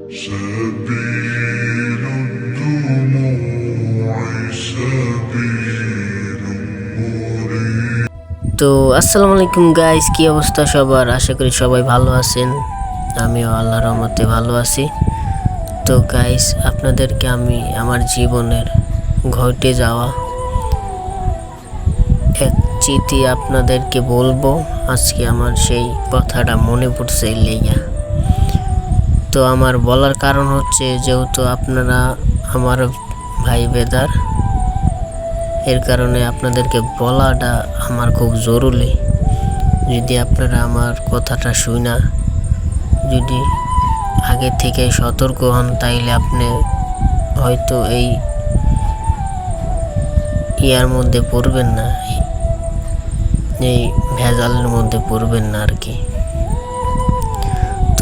سبيل الدموع سبيل مريح। তো আসসালামু আলাইকুম গাইস, কি অবস্থা সবার? আশা করি সবাই ভালো আছেন। আমিও আল্লাহর রহমতে ভালো আছি। তো গাইস, আপনাদেরকে আমি আমার জীবনের ঘটে যাওয়া এক চিঠি আপনাদেরকে বলবো। আজকে আমার সেই কথাটা মনে পড়ছে লেগা। তো আমার বলার কারণ হচ্ছে, যেহেতু আপনারা আমার ভাই বেদার, এর কারণে আপনাদেরকে বলাটা আমার খুব জরুরি। যদি আপনারা আমার কথাটা শুনা যদি আগে থেকে সতর্ক হন, তাইলে আপনি হয়তো এই ইয়ার মধ্যে পড়বেন না, এই ভেজালের মধ্যে পড়বেন না আর কি।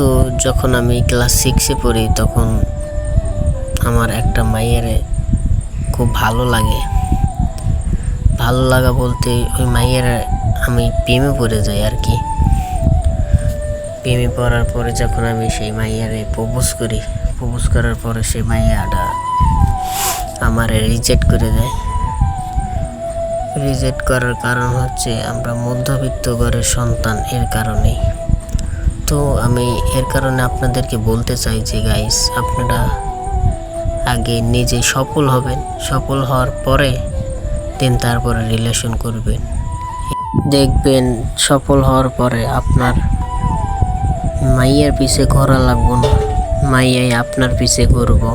তো যখন আমি ক্লাস 6-এ পড়ি, তখন আমার একটা মাইয়ের খুব ভালো লাগা বলতে, ওই মাইয়ের আমি প্রেমে পড়ে যাই আর কি। প্রেমে পড়ার পরে যখন আমি সেই মাইয়ারে প্রপোজ করার পরে সেই মাইয়াটা আমার রিজেক্ট করে দেয়। রিজেক্ট করার কারণ হচ্ছে, আমরা মধ্যবিত্ত ঘরের সন্তান, এর কারণেই। তো আমি এর কারণে আপনাদেরকে বলতে চাই যে গাইস, আপনারা আগে নিজে সফল হবেন, সফল হওয়ার পরে তারপরে রিলেশন করবেন। দেখবেন সফল হওয়ার পরে আপনার মাইয়ার পিছে ঘোরা লাগবো না, মাইয়াই আপনার পিছে ঘুরবো।